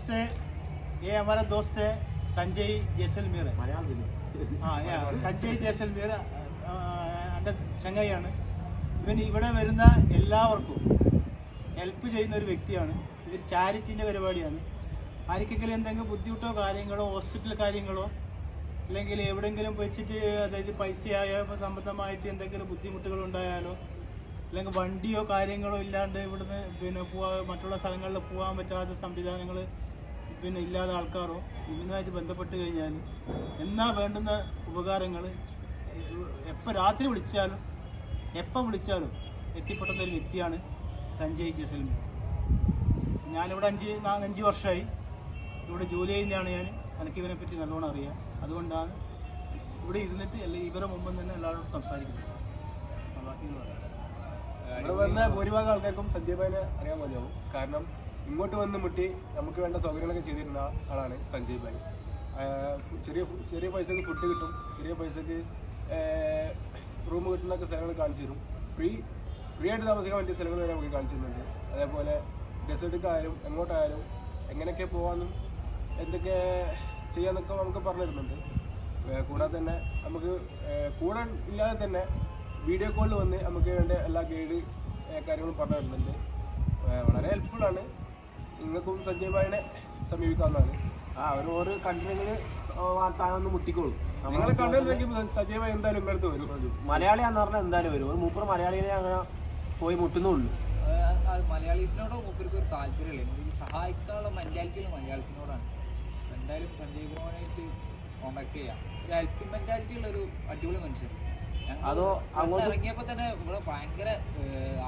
नमस्ते। ये हमारा दोस्त है संजय जैसलमेर है। हाँ यार संजय जैसलमेर എൻ്റെ ചങ്ങായിയാണ്. ഇവൻ ഇവിടെ വരുന്ന എല്ലാവർക്കും ഹെൽപ്പ് ചെയ്യുന്ന ഒരു വ്യക്തിയാണ്. ഇതൊരു ചാരിറ്റീൻ്റെ പരിപാടിയാണ്. ആർക്കെങ്കിലും എന്തെങ്കിലും ബുദ്ധിമുട്ടോ കാര്യങ്ങളോ ഹോസ്പിറ്റൽ കാര്യങ്ങളോ അല്ലെങ്കിൽ എവിടെയെങ്കിലും വെച്ചിട്ട് അതായത് പൈസയായോ സംബന്ധമായിട്ട് എന്തെങ്കിലും ബുദ്ധിമുട്ടുകൾ ഉണ്ടായാലോ അല്ലെങ്കിൽ വണ്ടിയോ കാര്യങ്ങളോ ഇല്ലാണ്ട് ഇവിടുന്ന് മറ്റുള്ള സ്ഥലങ്ങളിൽ പോകാൻ പറ്റാത്ത സംവിധാനങ്ങൾ ഇല്ലാതെ ആൾക്കാരോ ഇവനുമായിട്ട് ബന്ധപ്പെട്ട് കഴിഞ്ഞാൽ എന്നാ വേണ്ടുന്ന ഉപകാരങ്ങൾ എപ്പോൾ രാത്രി വിളിച്ചാലും എപ്പം വിളിച്ചാലും എത്തിപ്പെടുന്ന ഒരു വ്യക്തിയാണ് സഞ്ജയ് ജസൽമേർ. ഞാനിവിടെ 5 വർഷമായി ഇവിടെ ജോലി ചെയ്യുന്നതാണ്. എനിക്ക് ഇവനെ പറ്റി നല്ലോണം അറിയാം. അതുകൊണ്ടാണ് ഇവിടെ ഇരുന്നിട്ട് അല്ലെങ്കിൽ ഇവരെ മുമ്പ് തന്നെ എല്ലാവരോടും സംസാരിക്കുന്നത്. ഇവിടെ വന്ന ഭൂരിഭാഗം ആൾക്കാർക്കും സഞ്ജയ് ഭായിനെ അറിയാൻ മതിയാവും. കാരണം ഇങ്ങോട്ട് വന്ന് മുട്ടി നമുക്ക് വേണ്ട സൗകര്യങ്ങളൊക്കെ ചെയ്തിരുന്ന ആളാണ് സഞ്ജയ് ഭായ്. ചെറിയ പൈസക്ക് ഫുഡ് കിട്ടും, ചെറിയ പൈസക്ക് റൂം കിട്ടുന്നൊക്കെ സ്ഥലങ്ങൾ കാണിച്ചു തരും. ഫ്രീ ആയിട്ട് താമസിക്കാൻ വേണ്ടിയ സ്ഥലങ്ങൾ വരെ നമുക്ക് കാണിച്ചു തരുന്നുണ്ട്. അതേപോലെ ഡെസേർട്ടിക്കായാലും എങ്ങോട്ടായാലും എങ്ങനെയൊക്കെ പോകാമെന്നും എന്തൊക്കെ ചെയ്യാമെന്നൊക്കെ നമുക്ക് പറഞ്ഞു തരുന്നുണ്ട്. കൂടാതെ തന്നെ നമുക്ക് കൂടെ ഇല്ലാതെ തന്നെ വീഡിയോ കോളിൽ വന്ന് നമുക്ക് വേണ്ട എല്ലാ ഗൈഡ് കാര്യങ്ങളും പറഞ്ഞു തരുന്നുണ്ട്. വളരെ ഹെൽപ്ഫുള്ളാണ്. നിങ്ങൾക്കും സഞ്ജയ് ഭായിനെ സമീപിക്കാവുന്നതാണ്. ഓരോ കണ്ടിട്ടുണ്ടെങ്കിൽ താനൊന്ന് മുട്ടിക്കോളും. നിങ്ങളെ കണ്ടിട്ടുണ്ടെങ്കിൽ സഞ്ജയ് ഭായി എന്തായാലും ഇങ്ങടുത്ത് വരും. മലയാളിയാന്ന് പറഞ്ഞാൽ എന്തായാലും വരും. ഒരു മൂപ്പർ മലയാളികളെ അങ്ങനെ പോയി മുട്ടുന്നുള്ളൂ. മലയാളീസിനോട് മൂപ്പർക്ക് ഒരു താല്പര്യമില്ല, സഹായിക്കാനുള്ള മെന്റാലിറ്റിയുള്ള മലയാളീസിനോടാണ്. എന്തായാലും സഞ്ജയ് ബ്രോനായിട്ട് കോണ്ടാക്ട് ചെയ്യാം. ഒരു ഹെൽപ്പിംഗ് മെന്റാലിറ്റി ഉള്ള ഒരു അടിപൊളി മനുഷ്യൻ. ഇറങ്ങിയപ്പോ തന്നെ ഇവിടെ ഭയങ്കര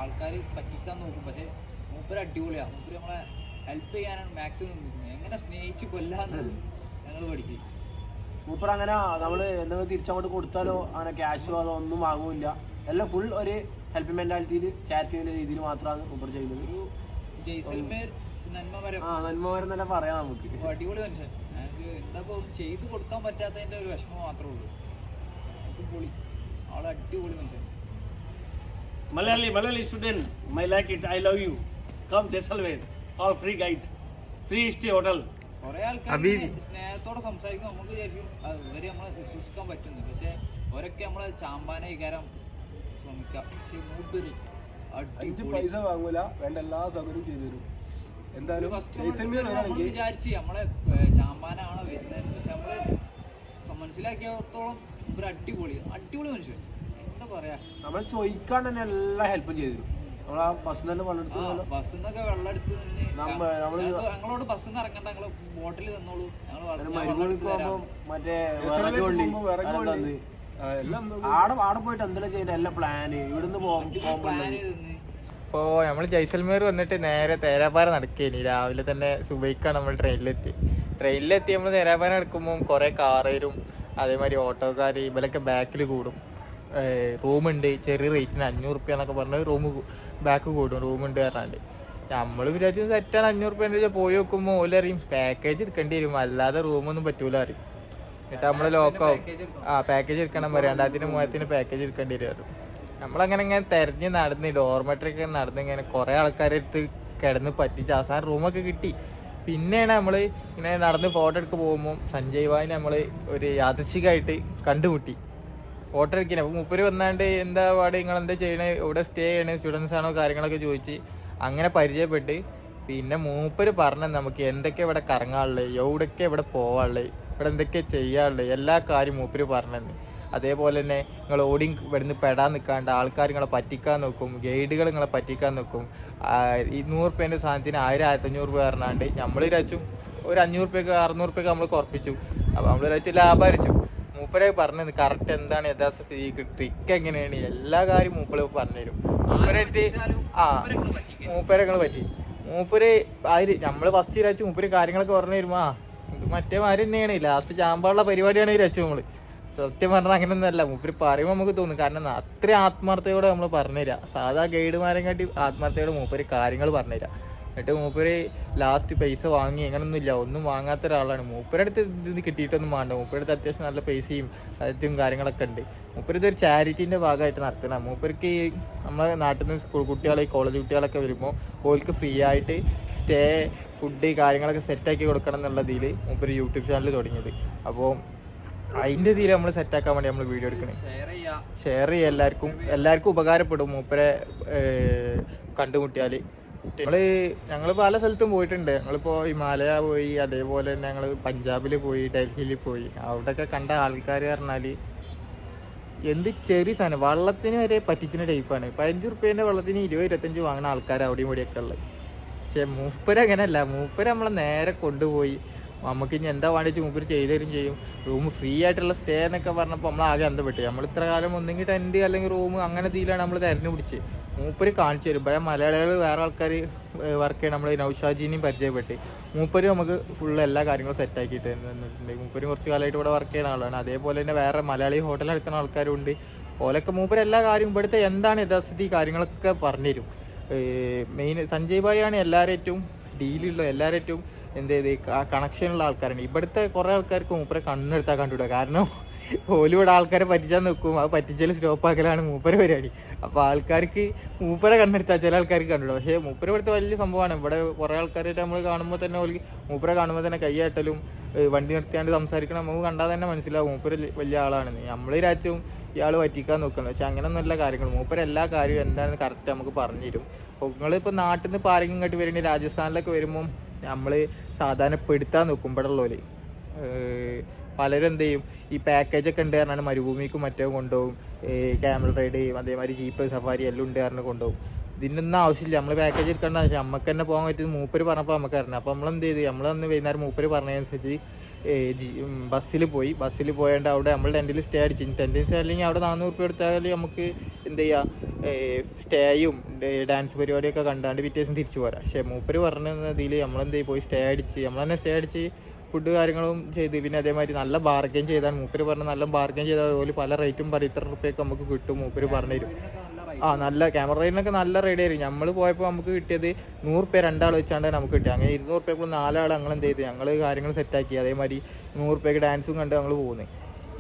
ആൾക്കാർ പറ്റിക്കാൻ നോക്കും, പക്ഷെ മൂപ്പര് അടിപൊളിയാണ്. മൂപ്പര് നമ്മളെ ഹെൽപ്പ് ചെയ്യാനാണ് മാക്സിമം നിൽക്കുന്നത്. എങ്ങനെ സ്നേഹിച്ച് കൊല്ലാന്നത് ഞങ്ങൾ പഠിച്ച്. മൂപ്പർ അങ്ങനെ നമ്മള് എന്തെങ്കിലും തിരിച്ചങ്ങോട്ട് കൊടുത്താലോ അങ്ങനെ ക്യാഷോ അതോ ഒന്നും വാങ്ങൂല്ല. എല്ലാം ഫുൾ ഒരു ഹെൽപ്പിംഗ് മെന്റാലിറ്റിയിൽ ചാരിറ്റിയുടെ രീതിയിൽ മാത്രമാണ് മൂപ്പർ ചെയ്യുന്നത്. ഒരു ജയ്സൽമേർ നന്മമരം തന്നെ പറയാം നമുക്ക്. അടിപൊളി മനുഷ്യൻ. ഞങ്ങൾക്ക് എന്താ ചെയ്തു കൊടുക്കാൻ പറ്റാത്തതിന്റെ ഒരു വിഷമം മാത്രമേ ഉള്ളൂ. നമുക്ക് പൊളി ആള് അടിപൊളി മനുഷ്യൻ. Malayali student, I like it. I love you. Come Jaisalmer. All free guide, free stay hotel. കുറെ ആൾക്കാർ സ്നേഹത്തോടെ സംസാരിക്കും. നമുക്ക് വിചാരിക്കും ഇവരെ നമ്മളെ വിശ്വസിക്കാൻ പറ്റുന്നു, പക്ഷെ അവരൊക്കെ നമ്മളെ ചാമ്പാനെ വികാരം ശ്രമിക്കാം. പക്ഷെ മൂപ്പര് പൈസ വാങ്ങൂല, വേണ്ട എല്ലാ സൗകര്യവും ചെയ്തു തരും. എന്തായാലും വിചാരിച്ച് നമ്മളെ ചാമ്പാനാണോ വരുന്നത്, പക്ഷെ നമ്മള് മനസ്സിലാക്കിയത്തോളം ഒരു അടിപൊളി മനുഷ്യൻ. എന്താ പറയാ, നമ്മൾ ചോദിക്കാൻ തന്നെ എല്ലാ ഹെൽപ്പും ചെയ്തു തരും. നമ്മളാ ബസ്സിൽ തന്നെ ബസ്സിന്നൊക്കെ വെള്ളം എടുത്ത് നിന്ന് ഞങ്ങളോട് ബസ്സിൽ നിന്ന് ഇറങ്ങണ്ട, ഞങ്ങള് ബോട്ടിൽ തന്നോളൂ, മറ്റേ ആടെ പോയിട്ട് എന്തെല്ലാം ചെയ്യുന്ന എല്ലാ പ്ലാന് ഇവിടുന്ന് പ്ലാന് തന്ന്. ഇപ്പോൾ നമ്മൾ ജയ്സൽമേർ വന്നിട്ട് നേരെ തേരാപ്പാറ നടക്കേനി. രാവിലെ തന്നെ സുബൈക്കാണ് നമ്മൾ ട്രെയിനിലെത്തി നമ്മൾ തേരാപ്പാറ നടക്കുമ്പോൾ കുറേ കാറേരും അതേമാതിരി ഓട്ടോക്കാർ ഇവരൊക്കെ ബാക്കിൽ കൂടും. റൂമുണ്ട് ചെറിയ റേറ്റിന് 500 റുപ്യ എന്നൊക്കെ പറഞ്ഞ് ബാക്ക് കൂടും. റൂമുണ്ട് പറഞ്ഞാണ്ട് നമ്മൾ വിചാരിച്ചു സെറ്റാണ് 500 റുപ്യേൻ്റെ പോയി നോക്കുമ്പോൾ ഓലറിയും പാക്കേജ് എടുക്കേണ്ടി വരും, അല്ലാതെ റൂമൊന്നും പറ്റൂല അറിയും. എന്നിട്ട് നമ്മൾ ലോക്കാവും. പാക്കേജ് എടുക്കണം, 2000-3000 പാക്കേജ് എടുക്കേണ്ടി വരും. നമ്മളങ്ങനെ ഇങ്ങനെ തെരഞ്ഞ് നടന്ന് ഡോർമെട്രിയൊക്കെ നടന്ന് ഇങ്ങനെ കുറേ ആൾക്കാരെ അടുത്ത് കിടന്ന് പറ്റിച്ച് അവസാനം റൂമൊക്കെ കിട്ടി. പിന്നെയാണ് നമ്മൾ ഇങ്ങനെ നടന്ന് ഫോട്ടോ എടുക്കാൻ പോകുമ്പോൾ സഞ്ജയ് ഭായിനെ നമ്മൾ ഒരു യാദൃശ്ചികമായിട്ട് കണ്ടുമുട്ടി. ഫോട്ടോ എടുക്കുന്നത്. അപ്പോൾ മൂപ്പര് വന്നാണ്ട് എന്താ പാട്, നിങ്ങളെന്താ ചെയ്യണേ, ഇവിടെ സ്റ്റേ ചെയ്യണേ, സ്റ്റുഡൻസ് ആണോ കാര്യങ്ങളൊക്കെ ചോദിച്ച് അങ്ങനെ പരിചയപ്പെട്ട് പിന്നെ മൂപ്പര് പറഞ്ഞ നമുക്ക് എന്തൊക്കെ ഇവിടെ കറങ്ങാനുള്ളത്, എവിടെയൊക്കെ ഇവിടെ പോകാനുള്ളത്, ഇവിടെ എന്തൊക്കെ ചെയ്യാനുള്ളത് എല്ലാ കാര്യം മൂപ്പര് പറഞ്ഞെന്ന്. അതേപോലെ തന്നെ നിങ്ങൾ ഇവിടുന്ന് പെടാൻ നിൽക്കാണ്ട് ആൾക്കാർ നിങ്ങളെ പറ്റിക്കാൻ നോക്കും, ഗൈഡുകൾ നിങ്ങളെ പറ്റിക്കാൻ നോക്കും. 100 റുപ്യേൻ്റെ സാധനത്തിന് 1000-1500 രൂപ പറഞ്ഞാണ്ട് നമ്മൾ വിചാരിച്ചു ഒരു 500 റുപ്യക്ക് 600 റുപ്യക്ക് നമ്മൾ കുറപ്പിച്ചു. അപ്പോൾ നമ്മൾ വിചാരിച്ചു ലാഭരിച്ചു. മൂപ്പരെ പറഞ്ഞത് കറക്റ്റ് എന്താണ് യഥാസ്ഥിതി ട്രിക്ക് എങ്ങനെയാണ് എല്ലാ കാര്യം മൂപ്പര് പറഞ്ഞുതരും. മൂപ്പരെ നിങ്ങൾ പറ്റി മൂപ്പര് നമ്മൾ ഫസ്റ്റ് വിചാരിച്ചു മൂപ്പര് കാര്യങ്ങളൊക്കെ പറഞ്ഞു തരുമാ മറ്റേ മാതിരി തന്നെയാണ്. ലാസ്റ്റ് ചാമ്പാടുള്ള പരിപാടിയാണ് വിചാരിച്ചു നമ്മള്. സത്യം പറഞ്ഞാൽ അങ്ങനെയൊന്നും അല്ല. മൂപ്പര് പറയുമ്പോൾ നമുക്ക് തോന്നും, കാരണം അത്രയും ആത്മാർത്ഥയോടെ നമ്മൾ പറഞ്ഞുതരാം. സാധാ ഗൈഡുമാരെ കാട്ടി ആത്മാർത്ഥയോടെ മൂപ്പര് കാര്യങ്ങൾ പറഞ്ഞുതരാം. എന്നിട്ട് മൂപ്പര് ലാസ്റ്റ് പൈസ വാങ്ങി അങ്ങനൊന്നും ഇല്ല, ഒന്നും വാങ്ങാത്ത ഒരാളാണ്. മൂപ്പരുടെ അടുത്ത് ഇത് കിട്ടിയിട്ടൊന്നും വേണ്ട. മൂപ്പരുടെ അടുത്ത് അത്യാവശ്യം നല്ല പൈസയും അതും കാര്യങ്ങളൊക്കെ ഉണ്ട്. മൂപ്പര് ഇതൊരു ചാരിറ്റീൻ്റെ ഭാഗമായിട്ട് നടത്തണം. മൂപ്പർക്ക് ഈ നമ്മളെ നാട്ടിൽ നിന്ന് സ്കൂൾ കുട്ടികളെ കോളേജ് കുട്ടികളൊക്കെ വരുമ്പോൾ ഓൾക്ക് ഫ്രീ ആയിട്ട് സ്റ്റേ, ഫുഡ് കാര്യങ്ങളൊക്കെ സെറ്റാക്കി കൊടുക്കണം എന്നുള്ളതിൽ മൂപ്പര് യൂട്യൂബ് ചാനൽ തുടങ്ങിയത്. അപ്പോൾ അതിൻ്റെ ഇതിൽ നമ്മൾ സെറ്റാക്കാൻ വേണ്ടി നമ്മൾ വീഡിയോ എടുക്കണേ. ഷെയർ ചെയ്യുക, എല്ലാവർക്കും ഉപകാരപ്പെടും മൂപ്പരെ കണ്ടുമുട്ടിയാൽ. ഞങ്ങൾ പല സ്ഥലത്തും പോയിട്ടുണ്ട്. ഞങ്ങളിപ്പോൾ ഹിമാലയ പോയി, അതേപോലെ തന്നെ ഞങ്ങൾ പഞ്ചാബിൽ പോയി, ഡൽഹിയിൽ പോയി. അവിടെയൊക്കെ കണ്ട ആൾക്കാർ പറഞ്ഞാൽ എന്ത് ചെറിയ സാധനം വെള്ളത്തിന് വരെ പറ്റിച്ചിന് ടൈപ്പാണ്. 15 റുപ്യേൻ്റെ വെള്ളത്തിന് 20-25 വാങ്ങുന്ന ആൾക്കാർ അവിടെയും ഇവിടെയൊക്കെ ഉള്ളത്. പക്ഷെ മൂപ്പര് അങ്ങനെയല്ല. മൂപ്പര് നമ്മളെ നേരെ കൊണ്ടുപോയി നമുക്ക് ഇനി എന്താ വേണ്ടി വെച്ചാൽ മൂപ്പര് ചെയ്തു തരും ചെയ്യും. റൂം ഫ്രീ ആയിട്ടുള്ള സ്റ്റേ എന്നൊക്കെ പറഞ്ഞപ്പോൾ നമ്മൾ ആകെ അന്തപ്പെട്ടു. നമ്മൾ ഇത്ര കാലം ഒന്നെങ്കിൽ ടെൻറ്റ് അല്ലെങ്കിൽ റൂം അങ്ങനെ ഇതിലാണ് നമ്മൾ തിരഞ്ഞു പിടിച്ച്. മൂപ്പര് കാണിച്ചു തരും. ഇവിടെ മലയാളികൾ വേറെ ആൾക്കാർ വർക്ക് ചെയ്യണം. നമ്മൾ നൗഷാജിനെയും പരിചയപ്പെട്ട് മൂപ്പര് നമുക്ക് ഫുള്ള് എല്ലാ കാര്യങ്ങളും സെറ്റാക്കിയിട്ട് തന്നിട്ടുണ്ട്. മൂപ്പര് കുറച്ച് കാലമായിട്ട് ഇവിടെ വർക്ക് ചെയ്യുന്ന ആളാണ്. അതേപോലെ തന്നെ വേറെ മലയാളി ഹോട്ടൽ എടുക്കുന്ന ആൾക്കാരും ഉണ്ട്. ഓലൊക്കെ മൂപ്പര് എല്ലാ കാര്യവും ഇവിടുത്തെ എന്താണ് യഥാസ്ഥിതി കാര്യങ്ങളൊക്കെ പറഞ്ഞുതരും. മെയിൻ സഞ്ജയ് ഭായി ആണ് എല്ലാവരേറ്റവും ഡീലുള്ള, എല്ലാവരേറ്റവും എന്ത് ചെയ്ത് കണക്ഷനുള്ള ആൾക്കാരാണ്. ഇവിടുത്തെ കുറേ ആൾക്കാർക്ക് മൂപ്പരെ കണ്ണെടുത്താൽ കണ്ടുവിടുക. കാരണം ഹോലിവുഡ് ആൾക്കാരെ പറ്റിച്ചാൽ നിൽക്കും, അത് പറ്റിച്ചാൽ സ്റ്റോപ്പാക്കലാണ് മൂപ്പര പരിപാടി. അപ്പോൾ ആൾക്കാർക്ക് മൂപ്പരെ കണ്ണെടുത്താൽ ചില ആൾക്കാർക്ക് കണ്ടുവിടും. പക്ഷേ മൂപ്പര ഇവിടുത്തെ വലിയ സംഭവമാണ്. ഇവിടെ കുറേ ആൾക്കാരായിട്ട് നമ്മൾ കാണുമ്പോൾ തന്നെ മൂപ്പരെ കാണുമ്പോൾ തന്നെ കൈയാട്ടലും വണ്ടി നിർത്തിയാണ്ട് സംസാരിക്കണം. നമുക്ക് കണ്ടാൽ തന്നെ മനസ്സിലാവും മൂപ്പര് വലിയ ആളാണെന്ന്. നമ്മൾ രാജ്യവും ഇയാൾ പറ്റിക്കാൻ നോക്കുന്നത്. പക്ഷെ അങ്ങനെയൊന്നുമല്ല കാര്യങ്ങൾ. മൂപ്പര് എല്ലാ കാര്യവും എന്താണെന്ന് കറക്റ്റ് നമുക്ക് പറഞ്ഞു തരും. അപ്പോൾ നിങ്ങളിപ്പോൾ നാട്ടിൽ നിന്ന് ഇപ്പോൾ ആരെങ്കിലും ഇങ്ങോട്ട് വരുന്നുണ്ട്, രാജസ്ഥാനിലൊക്കെ വരുമ്പം നമ്മൾ സാധാരണ പെടുത്താൻ നോക്കും. ഇവിടെ ഉള്ളവർ പലരും എന്ത് ചെയ്യും, ഈ പാക്കേജൊക്കെ ഉണ്ട് പറഞ്ഞാൽ മരുഭൂമിക്കും മറ്റോ കൊണ്ടുപോകും. ക്യാമൽ റൈഡ്, അതേമാതിരി ജീപ്പ് സഫാരി എല്ലാം ഉണ്ട് പറഞ്ഞ് കൊണ്ടുപോകും. ഇതിനൊന്നും ആവശ്യമില്ല. നമ്മൾ പാക്കേജ് എടുക്കേണ്ട ആവശ്യം നമുക്ക് തന്നെ പോകാൻ പറ്റുന്നത് മൂപ്പര് പറഞ്ഞപ്പോൾ നമുക്ക് അറിഞ്ഞു. അപ്പോൾ നമ്മളെന്ത് ചെയ്ത് നമ്മളന്ന് വൈകുന്നേരം മൂപ്പര് പറഞ്ഞതനുസരിച്ച് ബസ്സിൽ പോയാണ്ട് അവിടെ നമ്മൾ ടെൻറ്റിൽ സ്റ്റേ അടിച്ചു. ടെൻറ്റിൽ സ്റ്റേ അല്ലെങ്കിൽ അവിടെ 400 റുപ്യ എടുത്താൽ നമുക്ക് എന്ത് ചെയ്യാം, സ്റ്റേയും ഡാൻസ് പരിപാടിയൊക്കെ കണ്ടാണ്ട് പിറ്റേദിവസം തിരിച്ചു പോരാം. പക്ഷേ മൂപ്പര് പറഞ്ഞതിൽ നമ്മളെന്ത് ചെയ്യും, പോയി സ്റ്റേ അടിച്ച് ഫുഡ് കാര്യങ്ങളും ചെയ്ത് പിന്നെ അതേമാതിരി നല്ല ബാർഗെയിൻ ചെയ്താൽ മൂപ്പര് പറഞ്ഞ നല്ല ബാർഗെയിൻ ചെയ്താൽ അതുപോലെ പല റേറ്റും പറയും. ഇത്ര റുപ്യൊക്കെ നമുക്ക് കിട്ടും മൂപ്പര് പറഞ്ഞു തരും. നല്ല ക്യാമറ റൈഡിനൊക്കെ നല്ല റൈഡ് ആയിരുന്നു. നമ്മൾ പോയപ്പോൾ നമുക്ക് കിട്ടിയത് 100 റുപ്യ 2 ആൾ വെച്ചാണ്ട് നമുക്ക് കിട്ടി. അങ്ങനെ 200 റുപ്യക്കുള്ള 4 ആൾ ഞങ്ങൾ എന്ത് ചെയ്ത് ഞങ്ങൾ കാര്യങ്ങൾ സെറ്റാക്കി. അതേമാതിരി 100 റുപ്യക്ക് ഡാൻസും കണ്ട് ഞങ്ങൾ പോകുന്നത്.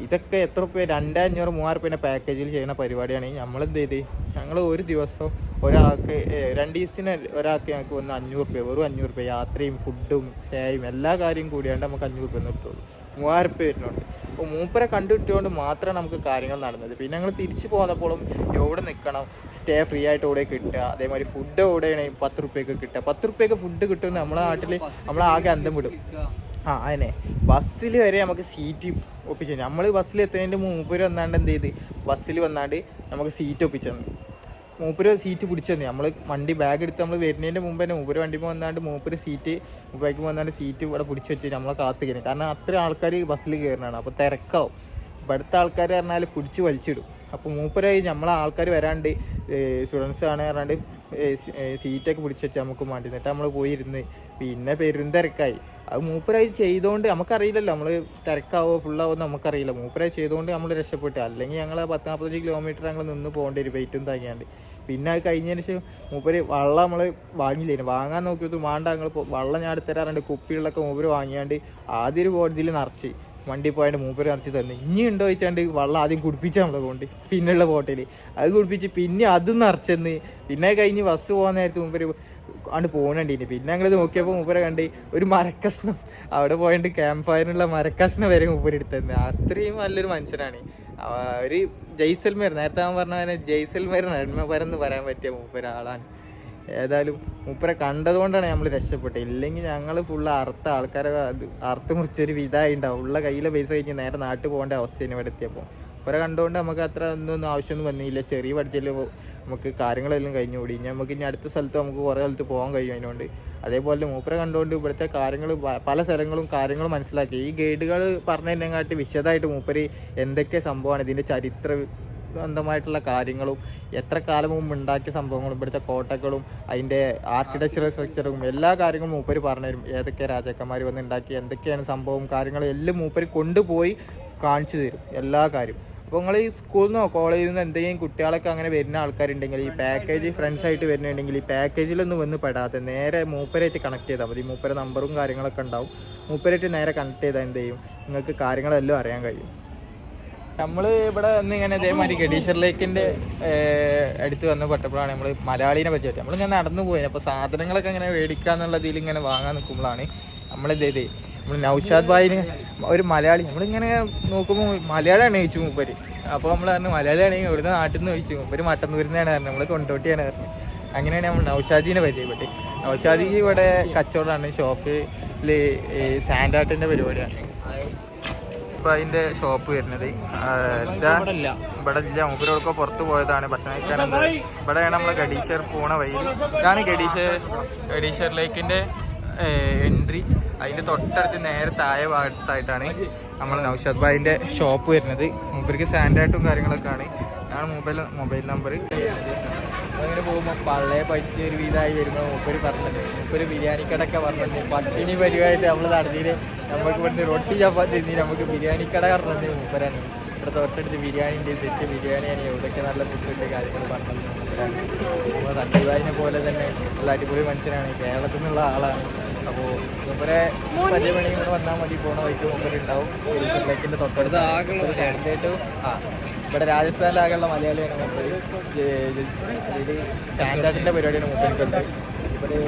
ഇതൊക്കെ എത്ര റുപ്യ, 2500-3000 റുപ്യേൻ്റെ പാക്കേജിൽ ചെയ്യുന്ന പരിപാടിയാണ്. നമ്മളെന്ത് ചെയ്ത് ഞങ്ങൾ ഒരു ദിവസം ഒരാൾക്ക് 2 ദിവസത്തിന് ഒരാൾക്ക് ഞങ്ങൾക്ക് വന്ന് 500 റുപ്യ, വെറും 500 റുപ്യ യാത്രയും ഫുഡും സ്റ്റേയും എല്ലാ കാര്യം കൂടിയാണ്ട് നമുക്ക് 500 റുപ്യ കിട്ടുള്ളൂ. 3000 റുപ്യ വരുന്നുണ്ട്. അപ്പോൾ മൂപ്പരെ കണ്ടുകിട്ടുകൊണ്ട് മാത്രമാണ് നമുക്ക് കാര്യങ്ങൾ നടന്നത്. പിന്നെ ഞങ്ങൾ തിരിച്ചു പോന്നപ്പോഴും എവിടെ നിൽക്കണം, സ്റ്റേ ഫ്രീ ആയിട്ട് എവിടെ കിട്ടുക, അതേമാതിരി ഫുഡ് എവിടെയാണ് 10 റുപ്യക്ക് കിട്ടുക. 10 റുപ്യക്ക് ഫുഡ് കിട്ടുമെന്ന് നമ്മളെ നാട്ടിൽ നമ്മളാകെ അന്തം വിടും. അതിനെ ബസ്സിൽ വരെ നമുക്ക് സീറ്റ് ഒപ്പിച്ചു. നമ്മൾ ബസ്സിൽ എത്തുന്നതിൻ്റെ മൂപ്പര് വന്നാണ്ട് എന്ത് ചെയ്ത് ബസ്സിൽ വന്നാണ്ട് നമുക്ക് സീറ്റ് ഒപ്പിച്ചു തന്നു. മൂപ്പര് സീറ്റ് പിടിച്ചു തന്നെ. നമ്മൾ വണ്ടി ബാഗ് എടുത്ത് നമ്മൾ വരുന്നതിൻ്റെ മുമ്പ് തന്നെ മൂപ്പര് വണ്ടിക്ക് വന്നാണ്ട് മൂപ്പര് ബൈക്ക് വന്നാണ്ട് സീറ്റ് ഇവിടെ പിടിച്ച് വെച്ച് നമ്മളെ കാത്തു കയറി. കാരണം അത്ര ആൾക്കാർ ബസ്സിൽ കയറുന്നതാണ്. അപ്പോൾ തിരക്കാവും. ഇവിടുത്തെ ആൾക്കാർ പറഞ്ഞാൽ പിടിച്ച് വലിച്ചിടും. അപ്പോൾ മൂപ്പരായി നമ്മളെ ആൾക്കാർ വരാണ്ട് സ്റ്റുഡൻസ് ആണ് പറഞ്ഞാണ്ട് സീറ്റൊക്കെ പിടിച്ച് വെച്ച് നമുക്ക് മാറ്റി. എന്നിട്ട് നമ്മൾ പോയിരുന്ന് പിന്നെ പെരുന്തിരക്കായി. അത് മൂപ്പരായി ചെയ്തുകൊണ്ട് നമുക്കറിയില്ലല്ലോ നമ്മൾ തിരക്കാവോ ഫുള്ളാവോ നമുക്കറിയില്ല. മൂപ്പരായി ചെയ്തുകൊണ്ട് നമ്മൾ രക്ഷപ്പെട്ടു. അല്ലെങ്കിൽ ഞങ്ങൾ 10-45 കിലോമീറ്റർ ഞങ്ങൾ നിന്ന് പോകേണ്ടി വരും വെയിറ്റും താങ്ങിയാണ്ട്. പിന്നെ അത് കഴിഞ്ഞതിന് ശേഷം മൂപ്പര് വെള്ളം നമ്മൾ വാങ്ങിയില്ലേന്. വാങ്ങാൻ നോക്കിയത് വേണ്ട, ഞങ്ങൾ വെള്ളം ഞാൻ എടുത്തരാറുണ്ട്. കുപ്പികളിലൊക്കെ മൂപ്പര് വാങ്ങിയാണ്ട് ആദ്യം ഒരു ബോട്ടിൽ നിറച്ച് വണ്ടി പോയാണ്ട് മൂപ്പര് നിറച്ച് തന്നെ. ഇനി ഉണ്ടോ ചോദിച്ചാണ്ട് വെള്ളം ആദ്യം കുടിപ്പിച്ച നമ്മളെ കൊണ്ട് പിന്നെയുള്ള ബോട്ടിൽ അത് കുടിപ്പിച്ച് പിന്നെ അതും നിറച്ചെന്ന്. പിന്നെ കഴിഞ്ഞ് ബസ് പോകാൻ നേരത്ത് മൂപ്പര് ആണ് പോകണണ്ടിന്. പിന്നെ ഞങ്ങളിത് നോക്കിയപ്പോൾ മൂപ്പരെ കണ്ട് ഒരു മരക്കഷ്ണം അവിടെ പോയിട്ട് ക്യാമ്പ് ഫയറിനുള്ള മരക്കഷ്ണം വരെ മൂപ്പര് എടുത്തത്. അത്രയും നല്ലൊരു മനുഷ്യനാണ്. ഒരു ജയ്സൽമേർ, നേരത്തെ ഞാൻ പറഞ്ഞ ജയ്സൽമേർ നന്മപരെന്ന് പറയാൻ പറ്റിയ മൂപ്പരാളാണ്. ഏതായാലും മൂപ്പരെ കണ്ടതുകൊണ്ടാണ് നമ്മൾ രക്ഷപ്പെട്ടത്. ഇല്ലെങ്കിൽ ഞങ്ങൾ ഫുള്ള് ആൾക്കാരെ അറുത്ത് മുറിച്ചൊരു വിധമായി ഉണ്ടാവും. ഉള്ള കയ്യിലെ പൈസ കഴിഞ്ഞ് നേരെ നാട്ടിൽ പോകേണ്ട അവസ്ഥയാണ് ഇവിടെ എത്തിയപ്പോൾ. മൂപ്പരെ കണ്ടുകൊണ്ട് നമുക്ക് അത്ര ഒന്നും ആവശ്യമൊന്നും വന്നില്ല. ചെറിയ ബഡ്ജറ്റിൽ നമുക്ക് കാര്യങ്ങളെല്ലാം കഴിഞ്ഞു കൂടി. ഇനി നമുക്ക് ഇനി അടുത്ത സ്ഥലത്ത് നമുക്ക് കുറേ സ്ഥലത്ത് പോകാൻ കഴിയും. അതിനുകൊണ്ട് അതേപോലെ മൂപ്പരെ കണ്ടുകൊണ്ട് ഇവിടുത്തെ കാര്യങ്ങൾ പല സ്ഥലങ്ങളും കാര്യങ്ങളും മനസ്സിലാക്കി. ഈ ഗൈഡുകൾ പറഞ്ഞതിനെക്കാട്ടി വിശദമായിട്ട് മൂപ്പര് എന്തൊക്കെ സംഭവമാണ്, ഇതിൻ്റെ ചരിത്രബന്ധമായിട്ടുള്ള കാര്യങ്ങളും എത്ര കാലം മുമ്പ് ഉണ്ടാക്കിയ സംഭവങ്ങളും ഇവിടുത്തെ കോട്ടകളും അതിൻ്റെ ആർക്കിടെക്ചറൽ സ്ട്രക്ചറും എല്ലാ കാര്യങ്ങളും മൂപ്പര് പറഞ്ഞുതരും. ഏതൊക്കെ രാജാക്കന്മാർ വന്ന് ഉണ്ടാക്കി എന്തൊക്കെയാണ് സംഭവം കാര്യങ്ങളും എല്ലാം മൂപ്പര് കൊണ്ടുപോയി കാണിച്ചു തരും എല്ലാ കാര്യവും. അപ്പോൾ നിങ്ങൾ ഈ സ്കൂളിൽ നിന്നോ കോളേജിൽ നിന്ന് എന്തെങ്കിലും കുട്ടികളൊക്കെ അങ്ങനെ വരുന്ന ആൾക്കാരുണ്ടെങ്കിൽ ഈ പാക്കേജ് ഫ്രണ്ട്സായിട്ട് വരുന്നുണ്ടെങ്കിൽ ഈ പാക്കേജിലൊന്നും വന്ന് പെടാതെ നേരെ മൂപ്പരായിട്ട് കണക്ട് ചെയ്താൽ മതി. മൂപ്പര നമ്പറും കാര്യങ്ങളൊക്കെ ഉണ്ടാവും. മൂപ്പരായിട്ട് നേരെ കണക്ട് ചെയ്താൽ എന്ത് ചെയ്യും, നിങ്ങൾക്ക് കാര്യങ്ങളെല്ലാം അറിയാൻ കഴിയും. നമ്മൾ ഇവിടെ വന്ന് ഇങ്ങനെ ഇതേമാതിരി ഗഡീശ്വർ ലേക്കിൻ്റെ അടുത്ത് വന്ന് പെട്ടപ്പോഴാണ് നമ്മൾ മലയാളീനെ പറ്റി പറ്റുക. നമ്മളിങ്ങനെ നടന്നു പോയി. അപ്പോൾ സാധനങ്ങളൊക്കെ ഇങ്ങനെ മേടിക്കാന്നുള്ളതിൽ ഇങ്ങനെ വാങ്ങാൻ നിൽക്കുമ്പോഴാണ് നമ്മളെന്ത് ചെയ്തേ, നമ്മൾ നൗഷാദ് ഭായിന് ഒരു മലയാളി നമ്മളിങ്ങനെ നോക്കുമ്പോൾ മലയാളിയാണ് ചോദിച്ചു മൂപ്പര്. അപ്പോൾ നമ്മൾ പറഞ്ഞു മലയാളിയാണെങ്കിൽ ഇവിടുന്ന് നാട്ടിൽ നിന്ന് ചോദിച്ചു. മൂപ്പര് മട്ടന്നൂരിന്നാണ് പറഞ്ഞത്, നമ്മൾ കൊണ്ടോട്ടിയാണ് പറഞ്ഞത്. അങ്ങനെയാണ് നമ്മൾ നൗഷാദിനെ പരിചയപ്പെട്ട്. നൗഷാദി ഇവിടെ കച്ചവടമാണ്, ഷോപ്പിൽ സാൻഡാർട്ടിൻ്റെ പരിപാടിയാണ്. ഇപ്പോൾ അതിൻ്റെ ഷോപ്പ് വരുന്നത് ഇവിടെ ഇല്ല. മൂപ്പരോടൊക്കെ പുറത്ത് പോയതാണ് ഭക്ഷണം കഴിക്കാനുണ്ട്. ഇവിടെയാണ് നമ്മൾ ഗഡീശ്വർ പോണ വഴിയിൽ. ഇതാണ് ഗഡീശ്വർ ലേക്കിൻ്റെ എൻട്രി. അതിൻ്റെ തൊട്ടടുത്ത് നേരെ താഴെ ഭാഗത്തായിട്ടാണ് നമ്മൾ നൗഷാദ് ഭായിൻ്റെ ഷോപ്പ് വരുന്നത്. മൂപ്പർക്ക് സാൻഡായിട്ടും കാര്യങ്ങളൊക്കെ ആണ്. ഞാൻ മൊബൈൽ നമ്പർ അങ്ങനെ പോകുമ്പോൾ പള്ളയെ പറ്റി ഒരു വീതായി വരുമ്പോൾ മൂപ്പര് പറഞ്ഞത്, മൂപ്പര് ബിരിയാണി കടയൊക്കെ പറഞ്ഞത് പട്ടിണി പരിവായിട്ട് നമ്മൾ നടത്തിയിട്ട് നമുക്ക് ഇവിടുന്ന് റൊട്ടി ചപ്പാത്തി തിന്നി നമുക്ക് ബിരിയാണി കട പറഞ്ഞത് മൂപ്പരാണ്. ഇവിടെ തൊട്ടടുത്ത് ബിരിയാണി ഉണ്ട്, സെറ്റ് ബിരിയാണിയാണ്, എവിടെയൊക്കെ നല്ല ഫുഡ് കാര്യങ്ങൾ പറഞ്ഞത് മൂപ്പരാണ്. നമ്മൾ സഞ്ജയ് പോലെ തന്നെ നല്ല അടിപൊളി മനുഷ്യനാണ്, കേരളത്തിൽ നിന്നുള്ള ആളാണ്. അപ്പോൾ മൂപ്പരെ വലിയ പണി ഇവിടെ വന്നാൽ മതി, പോണ വഴിക്ക് മൂപ്പരുണ്ടാവും. ലേക്കിൻ്റെ തൊട്ടടുത്ത് സാൻഡായിട്ടും ഇവിടെ രാജസ്ഥാനിലാകെയുള്ള മലയാളിയാണ് മൂപ്പര്. ഇത് സാൻഡാട്ടിൻ്റെ പരിപാടിയാണ് മൂപ്പർക്കുണ്ട്. മൂപ്പര്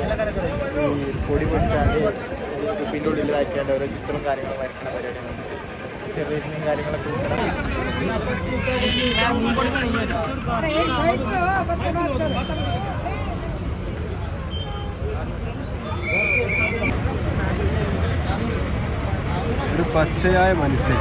ഈ പൊടി പൊടിച്ചാണ്ട് കുപ്പിൻ്റെ ഉള്ളിലാക്കിയാണ്ട് ഓരോ ചിത്രവും കാര്യങ്ങളും വരയ്ക്കുന്ന പരിപാടിയാണ്. ചെറിയ കാര്യങ്ങളൊക്കെ ഒരു പച്ചയായ മനുഷ്യൻ